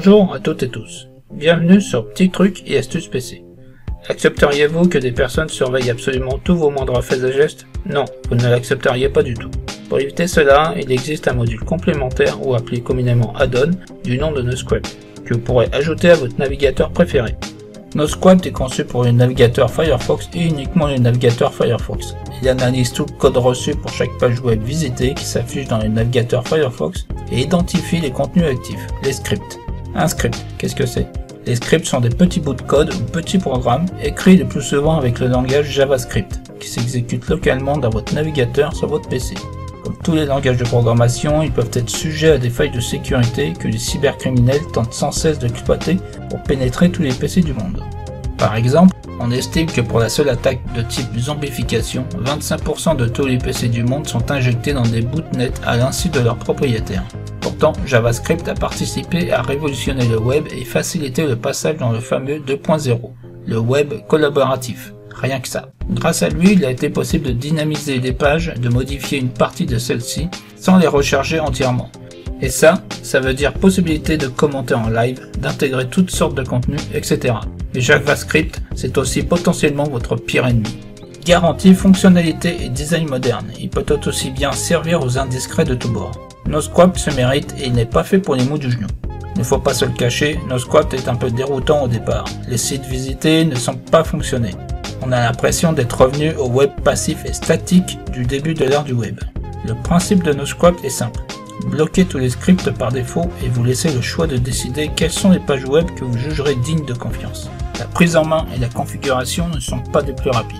Bonjour à toutes et tous, bienvenue sur Petits Trucs et Astuces PC. Accepteriez-vous que des personnes surveillent absolument tous vos moindres faits et gestes? Non, vous ne l'accepteriez pas du tout. Pour éviter cela, il existe un module complémentaire ou appelé communément add-on du nom de Noscript, que vous pourrez ajouter à votre navigateur préféré. Noscript est conçu pour le navigateur Firefox et uniquement le navigateur Firefox. Il analyse tout le code reçu pour chaque page web visitée qui s'affiche dans le navigateur Firefox et identifie les contenus actifs, les scripts. Un script, qu'est-ce que c'est? Les scripts sont des petits bouts de code ou petits programmes écrits le plus souvent avec le langage JavaScript, qui s'exécute localement dans votre navigateur sur votre PC. Comme tous les langages de programmation, ils peuvent être sujets à des failles de sécurité que les cybercriminels tentent sans cesse d'exploiter pour pénétrer tous les PC du monde. Par exemple, on estime que pour la seule attaque de type zombification, 25% de tous les PC du monde sont injectés dans des bootnets à l'insu de leurs propriétaires. Pourtant, JavaScript a participé à révolutionner le web et faciliter le passage dans le fameux 2.0, le web collaboratif. Rien que ça. Grâce à lui, il a été possible de dynamiser des pages, de modifier une partie de celles-ci, sans les recharger entièrement. Et ça veut dire possibilité de commenter en live, d'intégrer toutes sortes de contenus, etc. Mais JavaScript, c'est aussi potentiellement votre pire ennemi. Garantie, fonctionnalité et design moderne, il peut tout aussi bien servir aux indiscrets de tous bords. Noscript se mérite et il n'est pas fait pour les mous du genou. Il ne faut pas se le cacher, Noscript est un peu déroutant au départ. Les sites visités ne semblent pas fonctionner. On a l'impression d'être revenu au web passif et statique du début de l'ère du web. Le principe de Noscript est simple. Bloquez tous les scripts par défaut et vous laissez le choix de décider quelles sont les pages web que vous jugerez dignes de confiance. La prise en main et la configuration ne sont pas des plus rapides.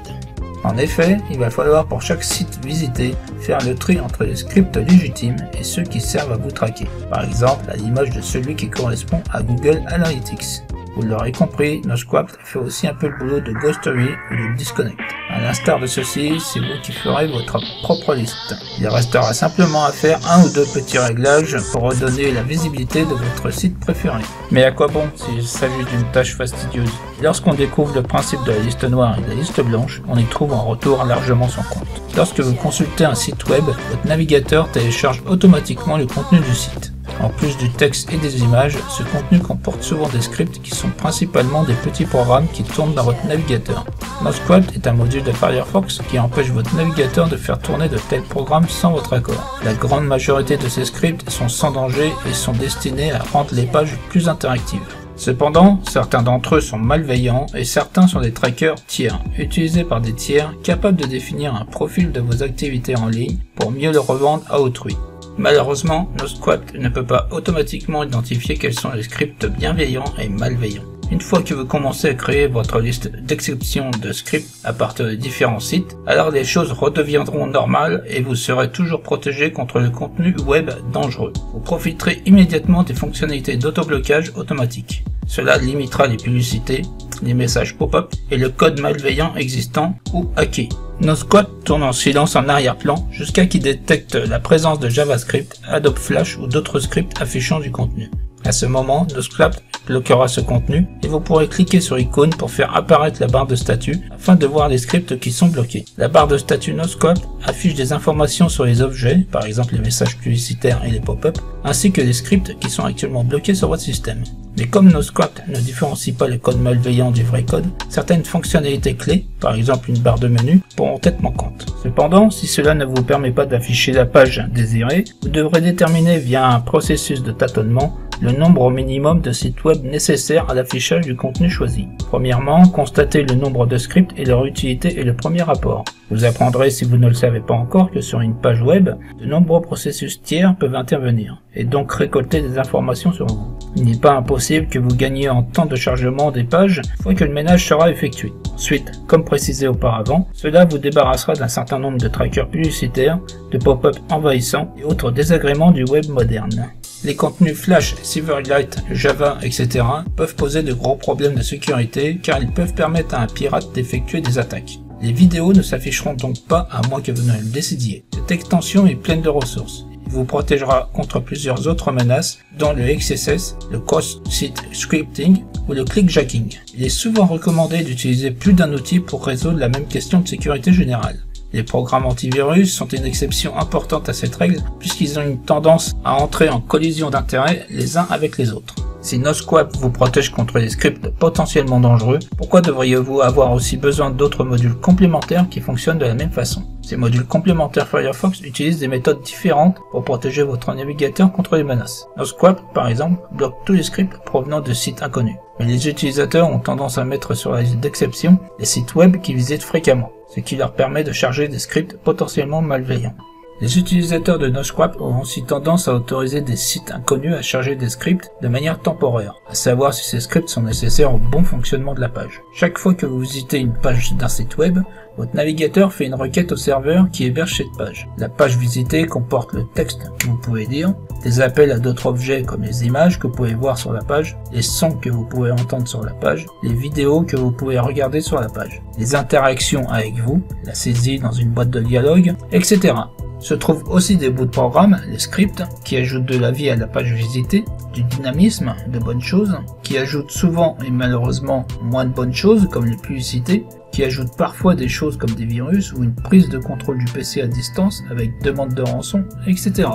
En effet, il va falloir pour chaque site visité faire le tri entre les scripts légitimes et ceux qui servent à vous traquer. Par exemple, à l'image de celui qui correspond à Google Analytics. Vous l'aurez compris, Noscript fait aussi un peu le boulot de Ghostery ou de Disconnect. À l'instar de ceci, c'est vous qui ferez votre propre liste. Il restera simplement à faire un ou deux petits réglages pour redonner la visibilité de votre site préféré. Mais à quoi bon s'il s'agit d'une tâche fastidieuse? Lorsqu'on découvre le principe de la liste noire et de la liste blanche, on y trouve en retour largement son compte. Lorsque vous consultez un site web, votre navigateur télécharge automatiquement le contenu du site. En plus du texte et des images, ce contenu comporte souvent des scripts qui sont principalement des petits programmes qui tournent dans votre navigateur. Noscript est un module de Firefox qui empêche votre navigateur de faire tourner de tels programmes sans votre accord. La grande majorité de ces scripts sont sans danger et sont destinés à rendre les pages plus interactives. Cependant, certains d'entre eux sont malveillants et certains sont des trackers tiers, utilisés par des tiers capables de définir un profil de vos activités en ligne pour mieux le revendre à autrui. Malheureusement, Noscript ne peut pas automatiquement identifier quels sont les scripts bienveillants et malveillants. Une fois que vous commencez à créer votre liste d'exceptions de scripts à partir de différents sites, alors les choses redeviendront normales et vous serez toujours protégé contre le contenu web dangereux. Vous profiterez immédiatement des fonctionnalités d'autoblocage automatique. Cela limitera les publicités, les messages pop-up et le code malveillant existant ou hacké. Noscript tourne en silence en arrière-plan jusqu'à qu'il détecte la présence de JavaScript, Adobe Flash ou d'autres scripts affichant du contenu. À ce moment, Noscript bloquera ce contenu et vous pourrez cliquer sur l'icône pour faire apparaître la barre de statut afin de voir les scripts qui sont bloqués. La barre de statut Noscript affiche des informations sur les objets, par exemple les messages publicitaires et les pop-up, ainsi que les scripts qui sont actuellement bloqués sur votre système. Mais comme Noscript ne différencie pas le code malveillant du vrai code, certaines fonctionnalités clés, par exemple une barre de menu, pourront être manquantes. Cependant, si cela ne vous permet pas d'afficher la page désirée, vous devrez déterminer via un processus de tâtonnement le nombre au minimum de sites web nécessaires à l'affichage du contenu choisi. Premièrement, constatez le nombre de scripts et leur utilité est le premier rapport. Vous apprendrez, si vous ne le savez pas encore, que sur une page web, de nombreux processus tiers peuvent intervenir, et donc récolter des informations sur vous. Il n'est pas impossible que vous gagniez en temps de chargement des pages une fois que le ménage sera effectué. Ensuite, comme précisé auparavant, cela vous débarrassera d'un certain nombre de trackers publicitaires, de pop-up envahissants et autres désagréments du web moderne. Les contenus Flash, Silverlight, Java, etc. peuvent poser de gros problèmes de sécurité car ils peuvent permettre à un pirate d'effectuer des attaques. Les vidéos ne s'afficheront donc pas à moins que vous ne le décidiez. Cette extension est pleine de ressources. Il vous protégera contre plusieurs autres menaces dont le XSS, le cross-site scripting ou le clickjacking. Il est souvent recommandé d'utiliser plus d'un outil pour résoudre la même question de sécurité générale. Les programmes antivirus sont une exception importante à cette règle puisqu'ils ont une tendance à entrer en collision d'intérêts les uns avec les autres. Si NoSQAP vous protège contre les scripts potentiellement dangereux, pourquoi devriez-vous avoir aussi besoin d'autres modules complémentaires qui fonctionnent de la même façon? Ces modules complémentaires Firefox utilisent des méthodes différentes pour protéger votre navigateur contre les menaces. NoSQAP, par exemple, bloque tous les scripts provenant de sites inconnus. Mais les utilisateurs ont tendance à mettre sur la liste d'exception les sites web qu'ils visitent fréquemment, ce qui leur permet de charger des scripts potentiellement malveillants. Les utilisateurs de NoSQAP ont aussi tendance à autoriser des sites inconnus à charger des scripts de manière temporaire, à savoir si ces scripts sont nécessaires au bon fonctionnement de la page. Chaque fois que vous visitez une page d'un site web, votre navigateur fait une requête au serveur qui héberge cette page. La page visitée comporte le texte que vous pouvez lire, des appels à d'autres objets comme les images que vous pouvez voir sur la page, les sons que vous pouvez entendre sur la page, les vidéos que vous pouvez regarder sur la page, les interactions avec vous, la saisie dans une boîte de dialogue, etc. Se trouvent aussi des bouts de programme, les scripts, qui ajoutent de la vie à la page visitée, du dynamisme, de bonnes choses, qui ajoutent souvent et malheureusement moins de bonnes choses comme les publicités, qui ajoutent parfois des choses comme des virus ou une prise de contrôle du PC à distance avec demande de rançon, etc.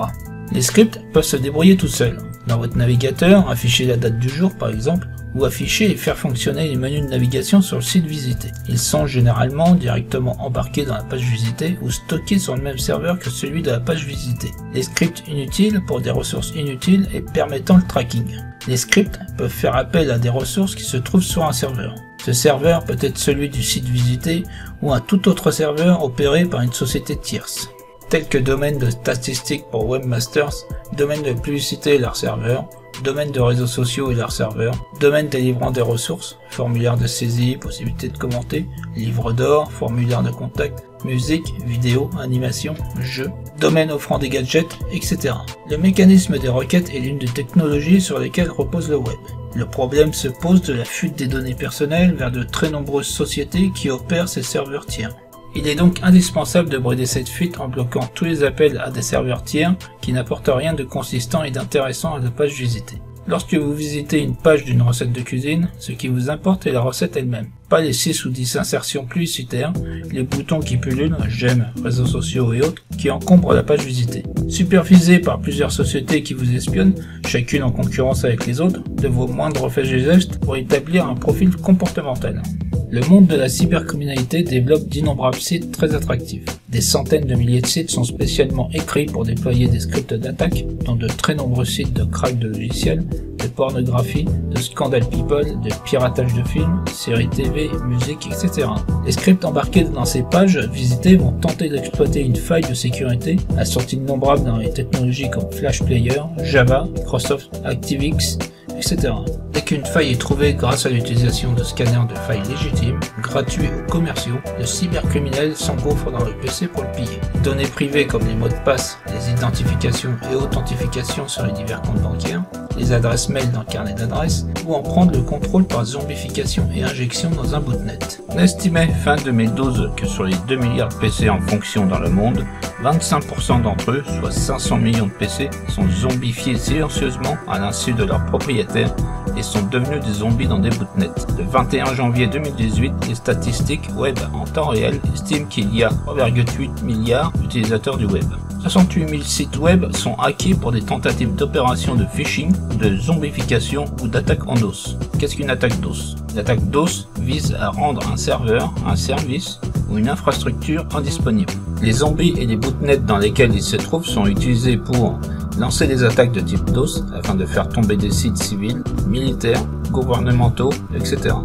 Les scripts peuvent se débrouiller tout seuls. Dans votre navigateur, afficher la date du jour par exemple, ou afficher et faire fonctionner les menus de navigation sur le site visité. Ils sont généralement directement embarqués dans la page visitée ou stockés sur le même serveur que celui de la page visitée. Les scripts inutiles pour des ressources inutiles et permettant le tracking. Les scripts peuvent faire appel à des ressources qui se trouvent sur un serveur. Ce serveur peut être celui du site visité ou un tout autre serveur opéré par une société tierce, tels que domaine de statistiques pour Webmasters, domaine de publicité et leur serveur, domaine de réseaux sociaux et leurs serveurs, domaine délivrant des ressources, formulaire de saisie, possibilité de commenter, livre d'or, formulaire de contact, musique, vidéo, animation, jeux, domaine offrant des gadgets, etc. Le mécanisme des requêtes est l'une des technologies sur lesquelles repose le web. Le problème se pose de la fuite des données personnelles vers de très nombreuses sociétés qui opèrent ces serveurs tiers. Il est donc indispensable de brider cette fuite en bloquant tous les appels à des serveurs tiers qui n'apportent rien de consistant et d'intéressant à la page visitée. Lorsque vous visitez une page d'une recette de cuisine, ce qui vous importe est la recette elle-même, pas les 6 ou 10 insertions publicitaires, les boutons qui pullulent, j'aime, réseaux sociaux et autres, qui encombrent la page visitée. Supervisés par plusieurs sociétés qui vous espionnent, chacune en concurrence avec les autres, de vos moindres faits et gestes pour établir un profil comportemental. Le monde de la cybercriminalité développe d'innombrables sites très attractifs. Des centaines de milliers de sites sont spécialement écrits pour déployer des scripts d'attaque, dont de très nombreux sites de crack de logiciels, de pornographie, de scandale people, de piratage de films, séries TV, musique, etc. Les scripts embarqués dans ces pages visitées vont tenter d'exploiter une faille de sécurité, assortie innombrables dans les technologies comme Flash Player, Java, Microsoft ActiveX, etc. Dès qu'une faille est trouvée grâce à l'utilisation de scanners de failles légitimes, gratuits ou commerciaux, le cybercriminel s'engouffre dans le PC pour le piller. Données privées comme les mots de passe, les identifications et authentifications sur les divers comptes bancaires, les adresses mail d'un carnet d'adresses, ou en prendre le contrôle par zombification et injection dans un botnet. On estimait fin 2012 que sur les 2 milliards de PC en fonction dans le monde, 25% d'entre eux, soit 500 millions de PC, sont zombifiés silencieusement à l'insu de leurs propriétaires et sont devenus des zombies dans des botnets. Le 21 janvier 2018, les statistiques web en temps réel estiment qu'il y a 3,8 milliards d'utilisateurs du web. 68 000 sites web sont hackés pour des tentatives d'opérations de phishing, de zombification ou d'attaque en DOS. Qu'est-ce qu'une attaque DOS? L'attaque DOS vise à rendre un serveur, un service ou une infrastructure indisponible. Les zombies et les botnets dans lesquels ils se trouvent sont utilisés pour lancer des attaques de type DOS afin de faire tomber des sites civils, militaires, gouvernementaux, etc.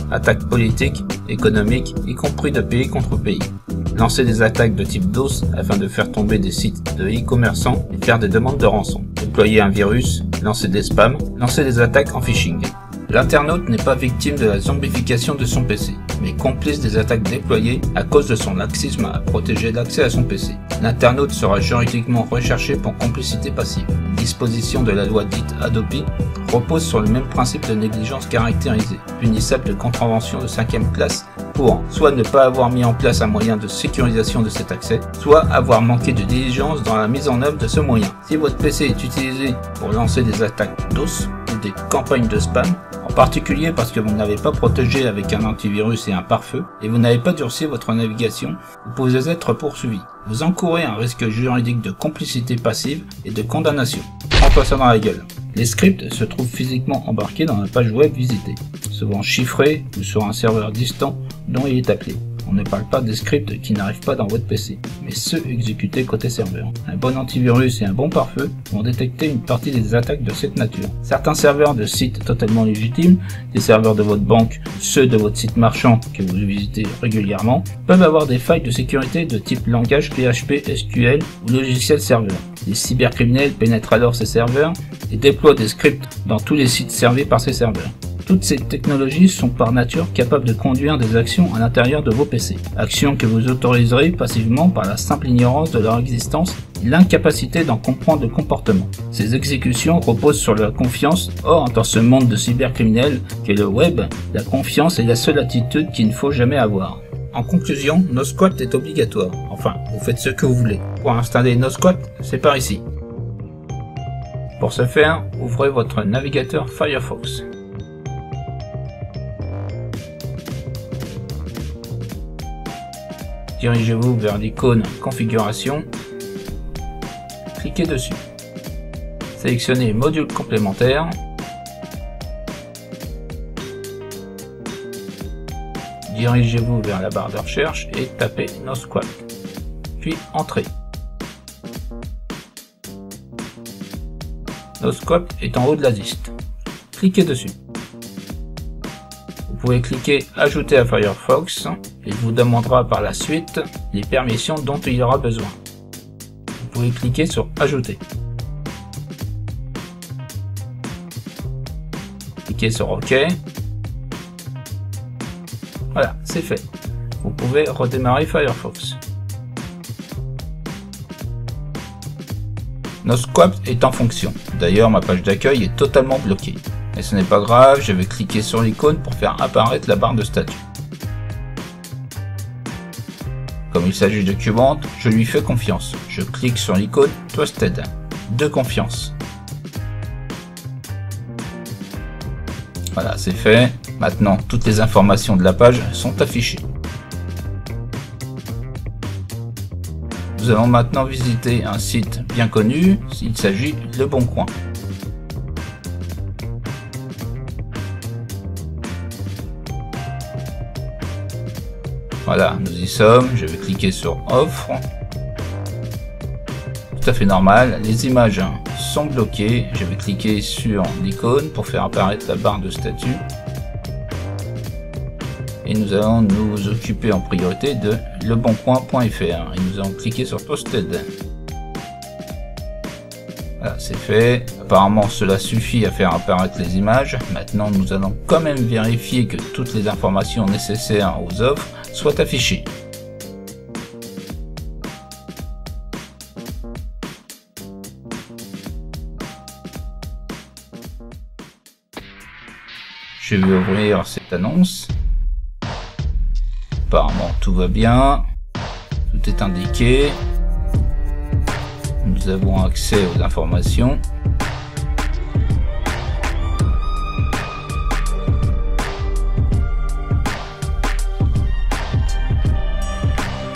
Attaques politiques, économiques, y compris de pays contre pays. Lancer des attaques de type DOS afin de faire tomber des sites de e-commerçants et faire des demandes de rançon. Déployer un virus, lancer des spams, lancer des attaques en phishing. L'internaute n'est pas victime de la zombification de son PC, mais complice des attaques déployées à cause de son laxisme à protéger l'accès à son PC. L'internaute sera juridiquement recherché pour complicité passive. Disposition de la loi dite Hadopi repose sur le même principe de négligence caractérisée, punissable de contravention de 5e classe pour soit ne pas avoir mis en place un moyen de sécurisation de cet accès, soit avoir manqué de diligence dans la mise en œuvre de ce moyen. Si votre PC est utilisé pour lancer des attaques DOS, vous des campagnes de spam, en particulier parce que vous n'avez pas protégé avec un antivirus et un pare-feu, et vous n'avez pas durci votre navigation, vous pouvez être poursuivi. Vous encourez un risque juridique de complicité passive et de condamnation. Prends-toi ça dans la gueule. Les scripts se trouvent physiquement embarqués dans la page web visitée, souvent chiffrés ou sur un serveur distant dont il est appelé. On ne parle pas des scripts qui n'arrivent pas dans votre PC, mais ceux exécutés côté serveur. Un bon antivirus et un bon pare-feu vont détecter une partie des attaques de cette nature. Certains serveurs de sites totalement légitimes, des serveurs de votre banque, ceux de votre site marchand que vous visitez régulièrement, peuvent avoir des failles de sécurité de type langage PHP, SQL ou logiciel serveur. Les cybercriminels pénètrent alors ces serveurs et déploient des scripts dans tous les sites servis par ces serveurs. Toutes ces technologies sont par nature capables de conduire des actions à l'intérieur de vos PC. Actions que vous autoriserez passivement par la simple ignorance de leur existence et l'incapacité d'en comprendre le comportement. Ces exécutions reposent sur la confiance. Or, dans ce monde de cybercriminels qu'est le web, la confiance est la seule attitude qu'il ne faut jamais avoir. En conclusion, NoSQuat est obligatoire. Enfin, vous faites ce que vous voulez. Pour installer NoSQuat, c'est par ici. Pour ce faire, ouvrez votre navigateur Firefox. Dirigez-vous vers l'icône Configuration, cliquez dessus. Sélectionnez Module complémentaire, dirigez-vous vers la barre de recherche et tapez NoSQuat, puis Entrée. NoSQuat est en haut de la liste. Cliquez dessus. Vous pouvez cliquer Ajouter à Firefox et il vous demandera par la suite les permissions dont il aura besoin. Vous pouvez cliquer sur Ajouter. Cliquez sur OK. Voilà, c'est fait. Vous pouvez redémarrer Firefox. NoSQuat est en fonction. D'ailleurs, ma page d'accueil est totalement bloquée. Mais ce n'est pas grave, je vais cliquer sur l'icône pour faire apparaître la barre de statut. Comme il s'agit de Cubant, je lui fais confiance. Je clique sur l'icône Trusted, de confiance. Voilà, c'est fait. Maintenant, toutes les informations de la page sont affichées. Nous allons maintenant visiter un site bien connu, il s'agit de Le Bon Coin. Voilà, nous y sommes, je vais cliquer sur Offre. Tout à fait normal, les images sont bloquées, je vais cliquer sur l'icône pour faire apparaître la barre de statut. Et nous allons nous occuper en priorité de leboncoin.fr et nous allons cliquer sur Posted. Voilà, c'est fait. Apparemment cela suffit à faire apparaître les images. Maintenant nous allons quand même vérifier que toutes les informations nécessaires aux offres soient affichées. Je vais ouvrir cette annonce. Apparemment tout va bien, tout est indiqué, nous avons accès aux informations.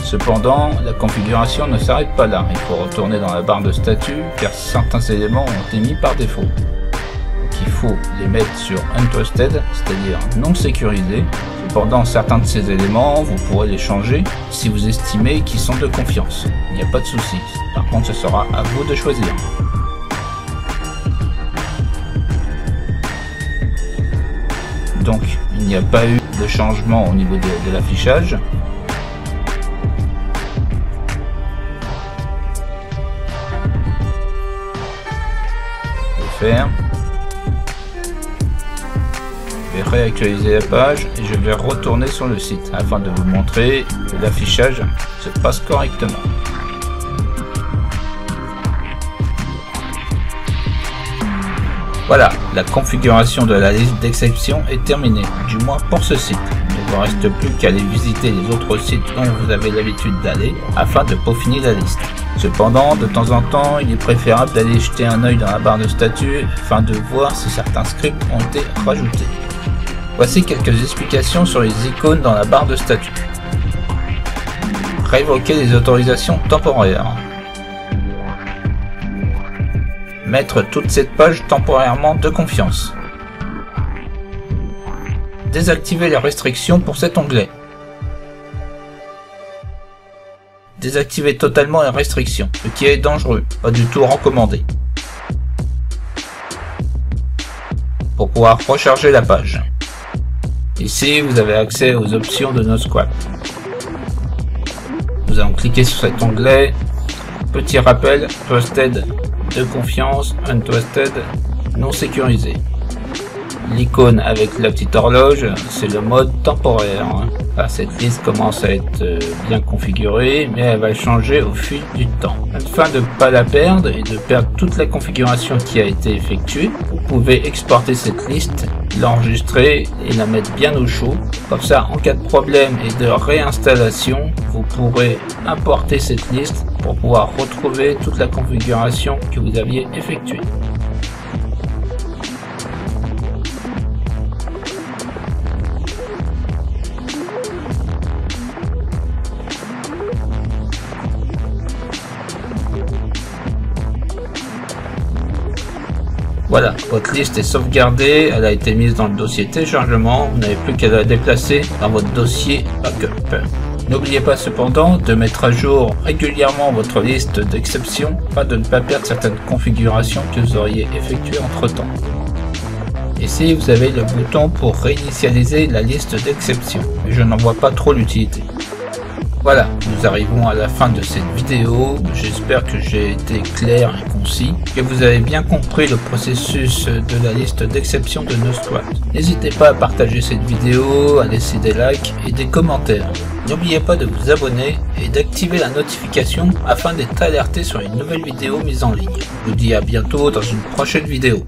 Cependant, la configuration ne s'arrête pas là, il faut retourner dans la barre de statut car certains éléments ont été mis par défaut. Il faut les mettre sur Untrusted, c'est-à-dire non sécurisés. Cependant, certains de ces éléments, vous pourrez les changer si vous estimez qu'ils sont de confiance. Il n'y a pas de souci. Par contre, ce sera à vous de choisir. Donc, il n'y a pas eu de changement au niveau de l'affichage. Je vais faire. Je vais réactualiser la page et je vais retourner sur le site afin de vous montrer que l'affichage se passe correctement. Voilà, la configuration de la liste d'exception est terminée, du moins pour ce site. Il ne vous reste plus qu'à aller visiter les autres sites dont vous avez l'habitude d'aller afin de peaufiner la liste. Cependant, de temps en temps, il est préférable d'aller jeter un œil dans la barre de statut afin de voir si certains scripts ont été rajoutés. Voici quelques explications sur les icônes dans la barre de statut. Révoquer les autorisations temporaires. Mettre toute cette page temporairement de confiance. Désactiver les restrictions pour cet onglet. Désactiver totalement les restrictions, ce qui est dangereux, pas du tout recommandé. Pour pouvoir recharger la page. Ici, vous avez accès aux options de NoSQuack. Nous allons cliquer sur cet onglet. Petit rappel, Trusted de confiance, Untrusted non sécurisé. L'icône avec la petite horloge, c'est le mode temporaire. Là, cette liste commence à être bien configurée, mais elle va changer au fil du temps. Afin de ne pas la perdre et de perdre toute la configuration qui a été effectuée, vous pouvez exporter cette liste, l'enregistrer et la mettre bien au chaud. Comme ça, en cas de problème et de réinstallation, vous pourrez importer cette liste pour pouvoir retrouver toute la configuration que vous aviez effectuée. Voilà, votre liste est sauvegardée, elle a été mise dans le dossier téléchargement, vous n'avez plus qu'à la déplacer dans votre dossier backup. N'oubliez pas cependant de mettre à jour régulièrement votre liste d'exceptions afin de ne pas perdre certaines configurations que vous auriez effectuées entre temps. Ici vous avez le bouton pour réinitialiser la liste d'exceptions, mais je n'en vois pas trop l'utilité. Voilà, nous arrivons à la fin de cette vidéo, j'espère que j'ai été clair et concis, que vous avez bien compris le processus de la liste d'exception de NoSQuack. N'hésitez pas à partager cette vidéo, à laisser des likes et des commentaires. N'oubliez pas de vous abonner et d'activer la notification afin d'être alerté sur une nouvelle vidéo mise en ligne. Je vous dis à bientôt dans une prochaine vidéo.